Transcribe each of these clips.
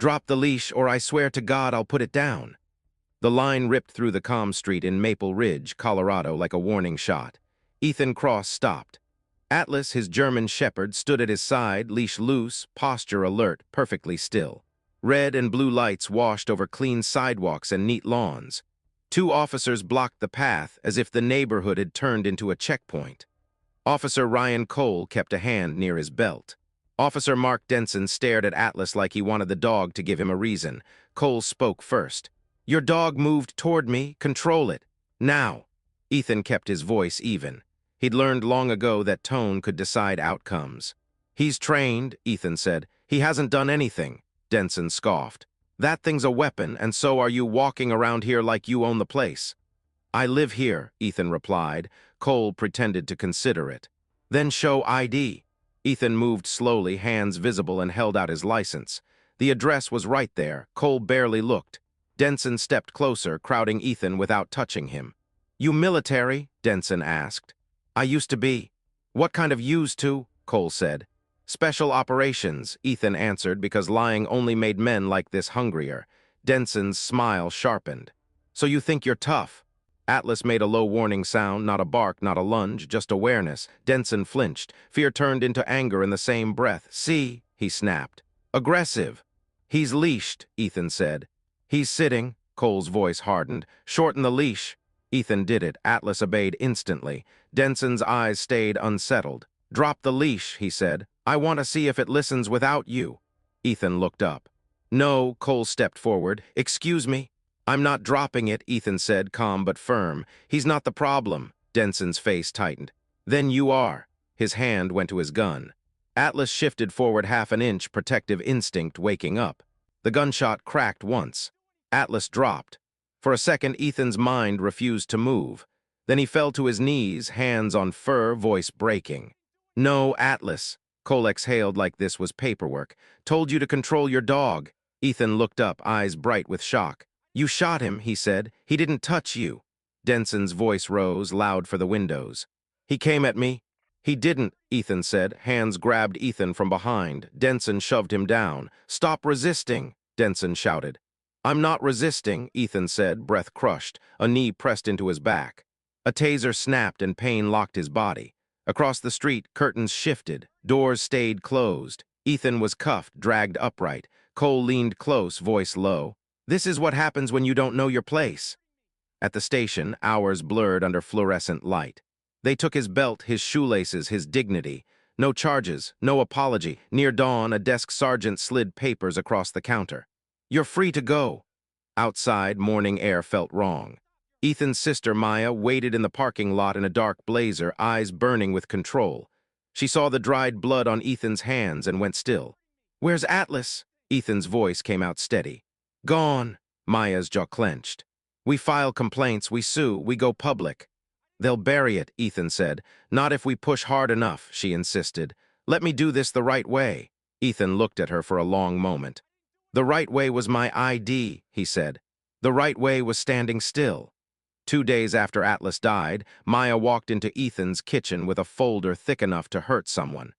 Drop the leash or I swear to God I'll put it down. The line ripped through the calm street in Maple Ridge, Colorado like a warning shot. Ethan Cross stopped. Atlas, his German shepherd, stood at his side, leash loose, posture alert, perfectly still. Red and blue lights washed over clean sidewalks and neat lawns. Two officers blocked the path as if the neighborhood had turned into a checkpoint. Officer Ryan Cole kept a hand near his belt. Officer Mark Denson stared at Atlas like he wanted the dog to give him a reason. Cole spoke first. Your dog moved toward me. Control it. Now. Ethan kept his voice even. He'd learned long ago that tone could decide outcomes. He's trained, Ethan said. He hasn't done anything. Denson scoffed. That thing's a weapon, and so are you walking around here like you own the place. I live here, Ethan replied. Cole pretended to consider it. Then show ID. Ethan moved slowly, hands visible, and held out his license. The address was right there. Cole barely looked. Denson stepped closer, crowding Ethan without touching him. You military? Denson asked. I used to be. What kind of used to? Cole said. Special operations, Ethan answered, because lying only made men like this hungrier. Denson's smile sharpened. So you think you're tough? Atlas made a low warning sound, not a bark, not a lunge, just awareness. Denson flinched. Fear turned into anger in the same breath. See, he snapped. Aggressive. He's leashed, Ethan said. He's sitting. Cole's voice hardened. Shorten the leash. Ethan did it. Atlas obeyed instantly. Denson's eyes stayed unsettled. Drop the leash, he said. I want to see if it listens without you. Ethan looked up. No, Cole stepped forward. Excuse me. I'm not dropping it, Ethan said, calm but firm. He's not the problem. Denson's face tightened. Then you are. His hand went to his gun. Atlas shifted forward half an inch, protective instinct waking up. The gunshot cracked once. Atlas dropped. For a second, Ethan's mind refused to move. Then he fell to his knees, hands on fur, voice breaking. No, Atlas. Cole exhaled like this was paperwork. Told you to control your dog. Ethan looked up, eyes bright with shock. You shot him, he said. He didn't touch you. Denson's voice rose, loud for the windows. He came at me. He didn't, Ethan said. Hands grabbed Ethan from behind. Denson shoved him down. Stop resisting, Denson shouted. I'm not resisting, Ethan said, breath crushed. A knee pressed into his back. A taser snapped and pain locked his body. Across the street, curtains shifted. Doors stayed closed. Ethan was cuffed, dragged upright. Cole leaned close, voice low. This is what happens when you don't know your place. At the station, hours blurred under fluorescent light. They took his belt, his shoelaces, his dignity. No charges, no apology. Near dawn, a desk sergeant slid papers across the counter. You're free to go. Outside, morning air felt wrong. Ethan's sister, Maya, waited in the parking lot in a dark blazer, eyes burning with control. She saw the dried blood on Ethan's hands and went still. Where's Atlas? Ethan's voice came out steady. Gone. Maya's jaw clenched. We file complaints, we sue, we go public. They'll bury it, Ethan said. Not if we push hard enough, she insisted. Let me do this the right way. Ethan looked at her for a long moment. The right way was my ID, he said. The right way was standing still. 2 days after Atlas died, Maya walked into Ethan's kitchen with a folder thick enough to hurt someone.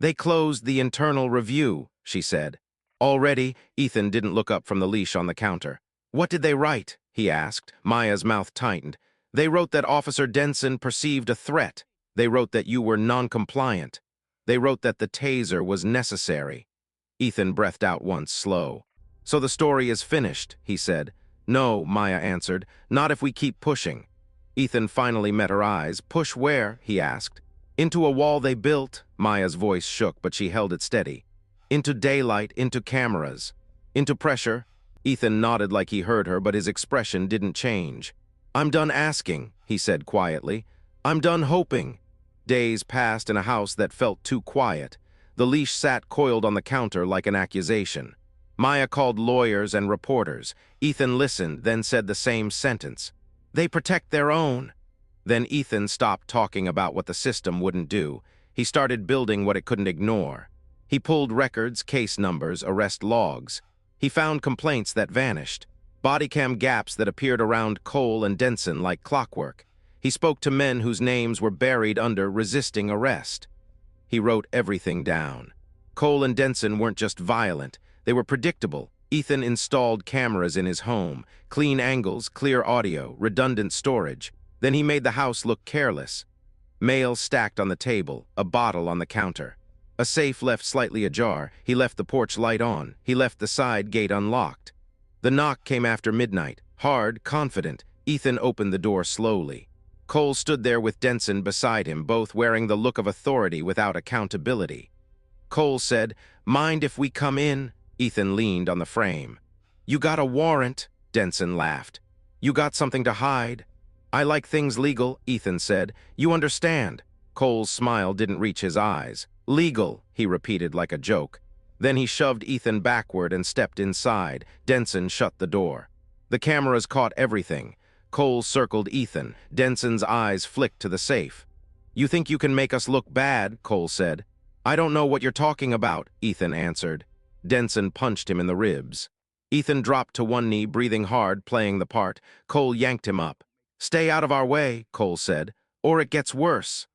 They closed the internal review, she said. Already, Ethan didn't look up from the leash on the counter. What did they write? He asked. Maya's mouth tightened. They wrote that Officer Denson perceived a threat. They wrote that you were non-compliant. They wrote that the taser was necessary. Ethan breathed out once, slow. So the story is finished, he said. No, Maya answered. Not if we keep pushing. Ethan finally met her eyes. Push where? He asked. Into a wall they built. Maya's voice shook, but she held it steady. Into daylight, into cameras. Into pressure. Ethan nodded like he heard her, but his expression didn't change. I'm done asking, he said quietly. I'm done hoping. Days passed in a house that felt too quiet. The leash sat coiled on the counter like an accusation. Maya called lawyers and reporters. Ethan listened, then said the same sentence. They protect their own. Then Ethan stopped talking about what the system wouldn't do. He started building what it couldn't ignore. He pulled records, case numbers, arrest logs. He found complaints that vanished, body cam gaps that appeared around Cole and Denson like clockwork. He spoke to men whose names were buried under resisting arrest. He wrote everything down. Cole and Denson weren't just violent, they were predictable. Ethan installed cameras in his home, clean angles, clear audio, redundant storage. Then he made the house look careless. Mail stacked on the table, a bottle on the counter. A safe left slightly ajar. He left the porch light on. He left the side gate unlocked. The knock came after midnight. Hard, confident, Ethan opened the door slowly. Cole stood there with Denson beside him, both wearing the look of authority without accountability. Cole said, "Mind if we come in?" Ethan leaned on the frame. "You got a warrant," Denson laughed. "You got something to hide?" "I like things legal," Ethan said. "You understand." Cole's smile didn't reach his eyes. "Legal," he repeated like a joke. Then he shoved Ethan backward and stepped inside. Denson shut the door. The cameras caught everything. Cole circled Ethan. Denson's eyes flicked to the safe. "You think you can make us look bad," Cole said. "I don't know what you're talking about," Ethan answered. Denson punched him in the ribs. Ethan dropped to one knee, breathing hard, playing the part. Cole yanked him up. "Stay out of our way," Cole said, "or it gets worse."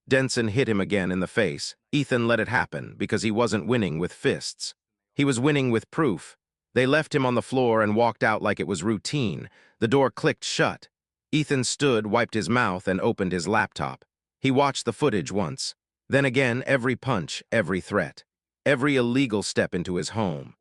Denson hit him again in the face. Ethan let it happen because he wasn't winning with fists. He was winning with proof. They left him on the floor and walked out like it was routine. The door clicked shut. Ethan stood, wiped his mouth, and opened his laptop. He watched the footage once. Then again, every punch, every threat, every illegal step into his home.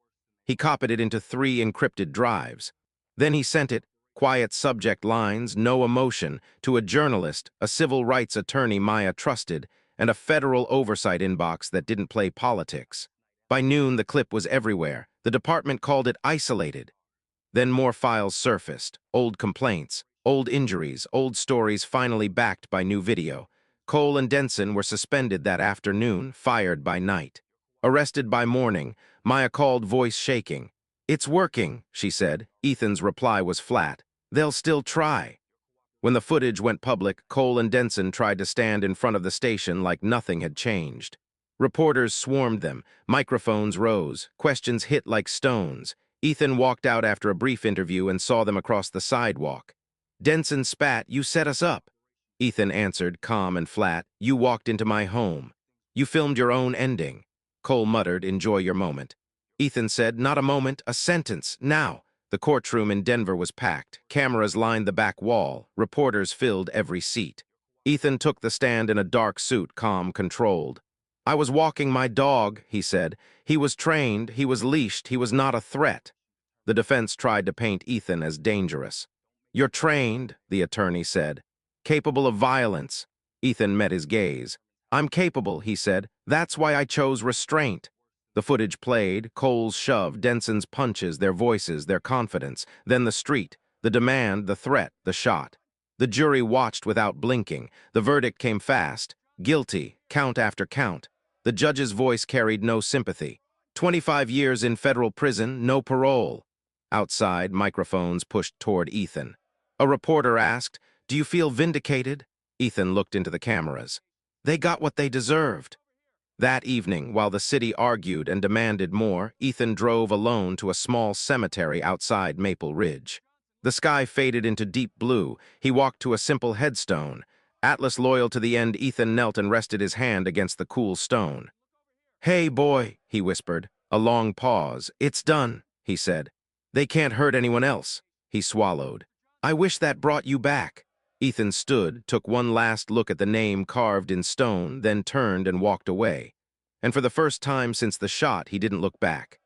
He copied it into 3 encrypted drives. Then he sent it, quiet subject lines, no emotion, to a journalist, a civil rights attorney Maya trusted, and a federal oversight inbox that didn't play politics. By noon, the clip was everywhere. The department called it isolated. Then more files surfaced, old complaints, old injuries, old stories finally backed by new video. Cole and Denson were suspended that afternoon, fired by night. Arrested by morning, Maya called, voice shaking. "It's working," she said. Ethan's reply was flat. "They'll still try." When the footage went public, Cole and Denson tried to stand in front of the station like nothing had changed. Reporters swarmed them, microphones rose, questions hit like stones. Ethan walked out after a brief interview and saw them across the sidewalk. Denson spat, "You set us up." Ethan answered, calm and flat, "You walked into my home. You filmed your own ending." Cole muttered, "Enjoy your moment." Ethan said, "Not a moment, a sentence, now." The courtroom in Denver was packed. Cameras lined the back wall. Reporters filled every seat. Ethan took the stand in a dark suit, calm, controlled. "I was walking my dog," he said. "He was trained, he was leashed, he was not a threat." The defense tried to paint Ethan as dangerous. "You're trained," the attorney said. "Capable of violence." Ethan met his gaze. "I'm capable," he said. "That's why I chose restraint." The footage played, Cole's shove, Denson's punches, their voices, their confidence, then the street, the demand, the threat, the shot. The jury watched without blinking. The verdict came fast. Guilty, count after count. The judge's voice carried no sympathy. 25 years in federal prison, no parole. Outside, microphones pushed toward Ethan. A reporter asked, "Do you feel vindicated?" Ethan looked into the cameras. "They got what they deserved." That evening, while the city argued and demanded more, Ethan drove alone to a small cemetery outside Maple Ridge. The sky faded into deep blue. He walked to a simple headstone. Atlas loyal to the end, Ethan knelt and rested his hand against the cool stone. "Hey, boy," he whispered. A long pause. "It's done," he said. "They can't hurt anyone else." He swallowed. "I wish that brought you back." Ethan stood, took one last look at the name carved in stone, then turned and walked away. And for the first time since the shot, he didn't look back.